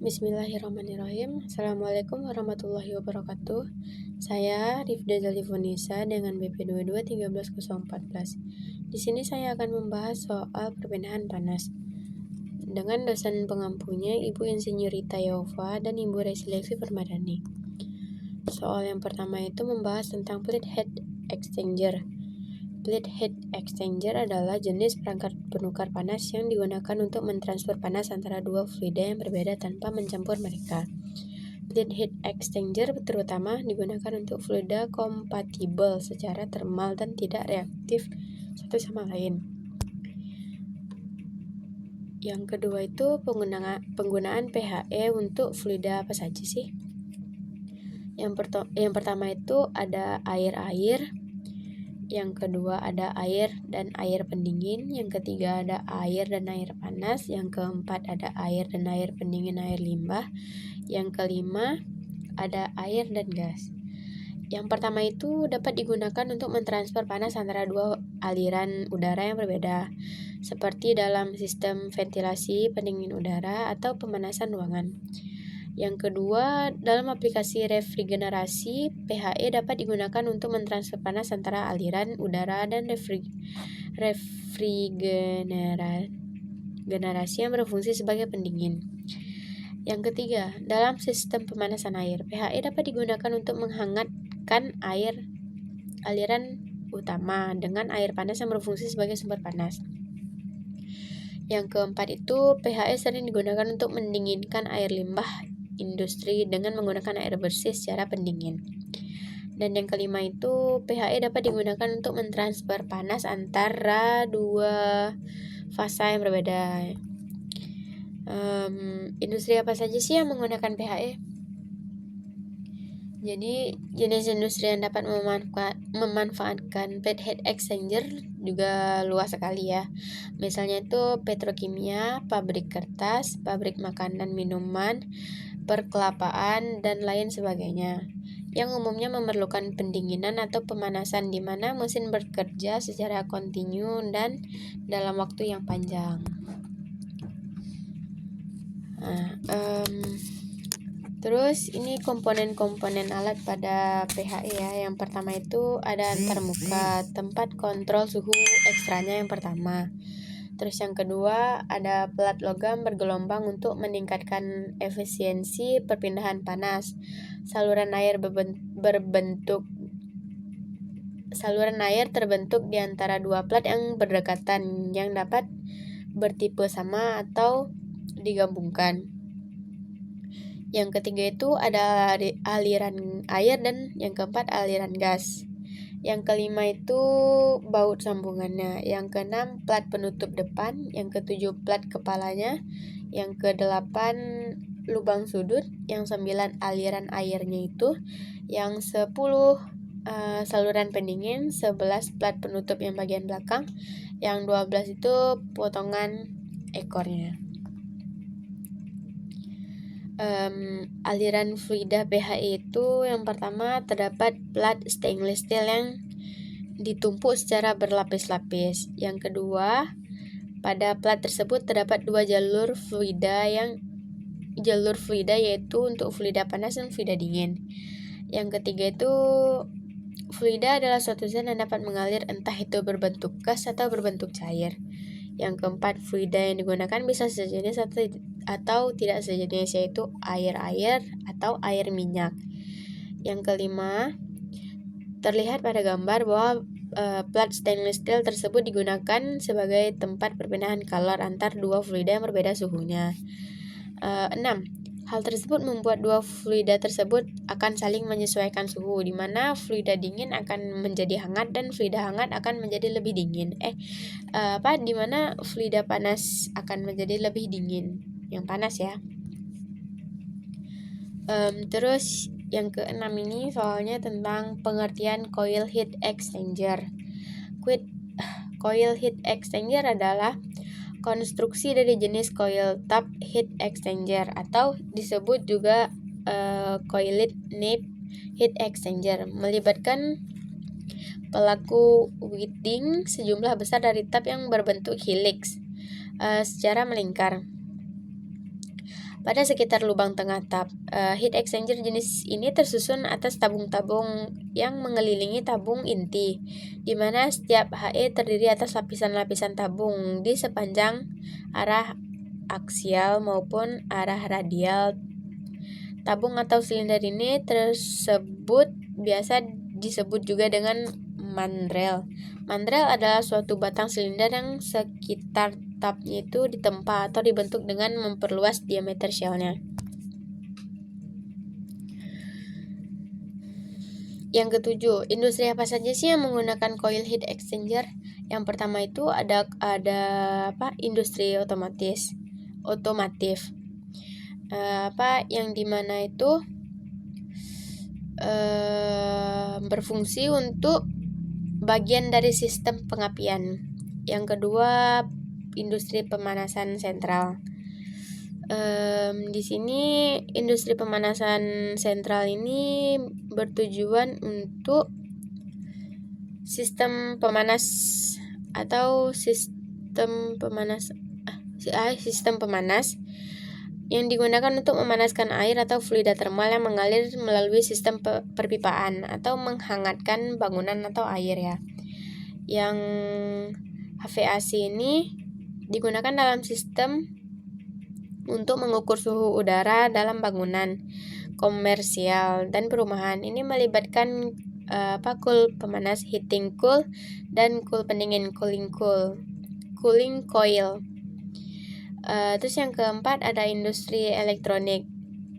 Bismillahirrahmanirrahim. Assalamualaikum warahmatullahi wabarakatuh. Saya Rifda Zalifonisa dengan BP 22 13 014. Di sini saya akan membahas soal perpindahan panas dengan dosen pengampunya Ibu Insinyurita Yova dan Ibu Reslevi Permadani. Soal yang pertama itu membahas tentang plate heat exchanger. Plate heat exchanger adalah jenis perangkat penukar panas yang digunakan untuk mentransfer panas antara dua fluida yang berbeda tanpa mencampur mereka. Plate heat exchanger terutama digunakan untuk fluida kompatibel secara termal dan tidak reaktif satu sama lain. Yang kedua itu penggunaan PHE untuk fluida apa saja sih? Yang pertama itu ada air-air. Yang kedua ada air dan air pendingin. Yang ketiga ada air dan air panas. Yang keempat ada air dan air pendingin air limbah. Yang kelima ada air dan gas. Yang pertama itu dapat digunakan untuk mentransfer panas antara dua aliran udara yang berbeda, seperti dalam sistem ventilasi, pendingin udara, atau pemanasan ruangan. Yang kedua, dalam aplikasi refrigerasi, PHE dapat digunakan untuk mentransfer panas antara aliran udara dan refrigerasi yang berfungsi sebagai pendingin. Yang ketiga, dalam sistem pemanasan air, PHE dapat digunakan untuk menghangatkan air aliran utama dengan air panas yang berfungsi sebagai sumber panas. Yang keempat itu, PHE sering digunakan untuk mendinginkan air limbah industri dengan menggunakan air bersih secara pendingin. Dan yang kelima itu, PHE dapat digunakan untuk mentransfer panas antara dua fasa yang berbeda. Industri apa saja sih yang menggunakan PHE? Jadi jenis industri yang dapat memanfaatkan plate heat exchanger juga luas sekali ya. Misalnya itu petrokimia, pabrik kertas, pabrik makanan minuman, perkelapaan, dan lain sebagainya, yang umumnya memerlukan pendinginan atau pemanasan di mana mesin bekerja secara kontinu dan dalam waktu yang panjang. Terus ini komponen-komponen alat pada PHE ya. Yang pertama itu ada antarmuka, tempat kontrol suhu ekstranya yang pertama. Terus yang kedua ada pelat logam bergelombang untuk meningkatkan efisiensi perpindahan panas. Saluran air terbentuk di antara dua plat yang berdekatan yang dapat bertipe sama atau digabungkan. Yang ketiga itu ada aliran air dan yang keempat aliran gas. Yang kelima itu baut sambungannya. Yang keenam plat penutup depan. Yang ketujuh plat kepalanya. Yang kedelapan lubang sudut. Yang 9 aliran airnya itu. Yang 10 saluran pendingin. 11 plat penutup yang bagian belakang. Yang 12 itu potongan ekornya. Aliran fluida PHE itu yang pertama terdapat plat stainless steel yang ditumpuk secara berlapis-lapis. Yang kedua, pada plat tersebut terdapat dua jalur fluida yaitu untuk fluida panas dan fluida dingin. Yang ketiga itu fluida adalah suatu zat yang dapat mengalir entah itu berbentuk gas atau berbentuk cair. Yang keempat, fluida yang digunakan bisa sejenis atau tidak sejenis, yaitu air-air atau air minyak. Yang kelima, terlihat pada gambar bahwa plat stainless steel tersebut digunakan sebagai tempat perpindahan kalor antar dua fluida yang berbeda suhunya. 6. Hal tersebut membuat dua fluida tersebut akan saling menyesuaikan suhu, di mana fluida dingin akan menjadi hangat dan fluida hangat akan menjadi lebih dingin. Di mana fluida panas akan menjadi lebih dingin, yang panas ya. Terus yang keenam ini soalnya tentang pengertian coil heat exchanger. Coil heat exchanger adalah konstruksi dari jenis coil tap heat exchanger atau disebut juga coiled nape heat exchanger, melibatkan pelaku winding sejumlah besar dari tap yang berbentuk helix secara melingkar. pada sekitar lubang tengah tap. Heat exchanger jenis ini tersusun atas tabung-tabung yang mengelilingi tabung inti, di mana setiap HE terdiri atas lapisan-lapisan tabung di sepanjang arah aksial maupun arah radial. Tabung atau silinder ini biasa disebut juga dengan mandrel. Mandrel adalah suatu batang silinder yang sekitar tapnya itu ditempa atau dibentuk dengan memperluas diameter shellnya. Yang ketujuh, industri apa saja sih yang menggunakan coil heat exchanger? Yang pertama itu ada industri otomotif. Yang dimana itu berfungsi untuk bagian dari sistem pengapian. Yang kedua, industri pemanasan sentral. Di sini industri pemanasan sentral ini bertujuan untuk sistem pemanas yang digunakan untuk memanaskan air atau fluida termal yang mengalir melalui sistem perpipaan atau menghangatkan bangunan atau air ya. Yang HVAC ini digunakan dalam sistem untuk mengukur suhu udara dalam bangunan komersial dan perumahan. Ini melibatkan cool pemanas heating cool dan cool pendingin cooling coil. Terus yang keempat ada industri elektronik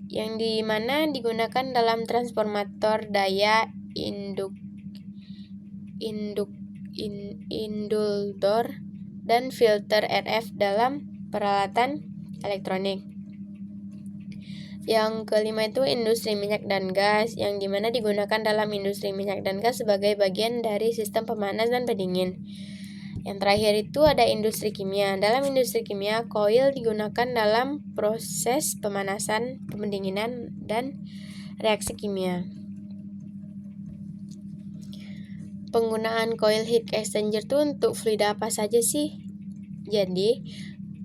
yang dimana digunakan dalam transformator daya induldor dan filter RF dalam peralatan elektronik. Yang kelima itu industri minyak dan gas yang dimana digunakan dalam industri minyak dan gas sebagai bagian dari sistem pemanas dan pendingin. Yang terakhir itu ada industri kimia. Dalam industri kimia, coil digunakan dalam proses pemanasan, pendinginan, dan reaksi kimia. Penggunaan coil heat exchanger itu untuk fluida apa saja sih? Jadi,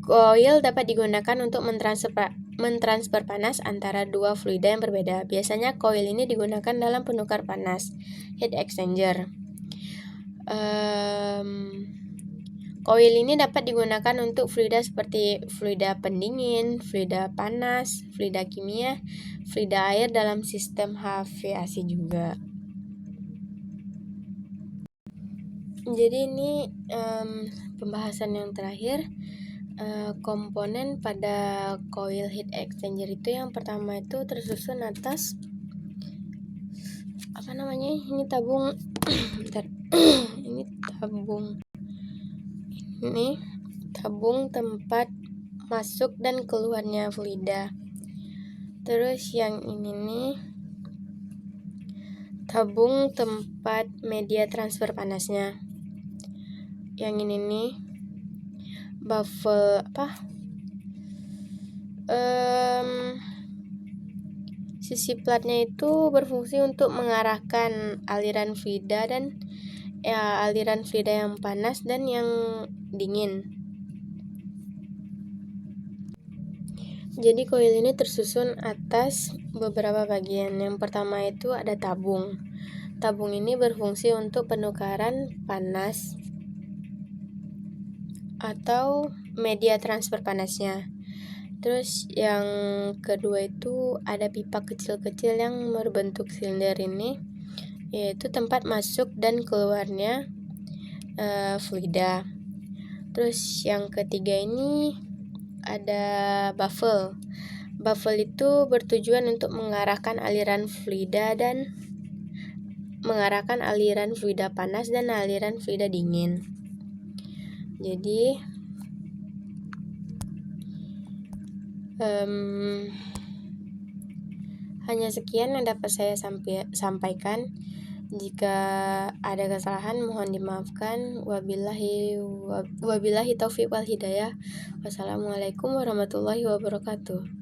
coil dapat digunakan untuk mentransfer panas antara dua fluida yang berbeda. Biasanya coil ini digunakan dalam penukar panas, heat exchanger. Coil ini dapat digunakan untuk fluida seperti fluida pendingin, fluida panas, fluida kimia, fluida air dalam sistem HVAC juga. Jadi ini pembahasan yang terakhir. Komponen pada coil heat exchanger itu yang pertama itu tersusun atas ini tabung ini tabung tempat masuk dan keluarnya fluida. Terus yang ini nih tabung tempat media transfer panasnya. Yang ini nih baffle sisi platnya itu berfungsi untuk mengarahkan aliran fluida yang panas dan yang dingin. Jadi coil ini tersusun atas beberapa bagian. Yang pertama itu ada tabung. Tabung ini berfungsi untuk penukaran panas atau media transfer panasnya. Terus yang kedua itu ada pipa kecil-kecil yang berbentuk silinder ini, yaitu tempat masuk dan keluarnya fluida. Terus yang ketiga ini ada baffle. Baffle itu bertujuan untuk mengarahkan aliran fluida panas dan aliran fluida dingin. Jadi hanya sekian yang dapat saya sampaikan. Jika ada kesalahan mohon dimaafkan. Wabillahi taufiq wal hidayah. Wassalamualaikum warahmatullahi wabarakatuh.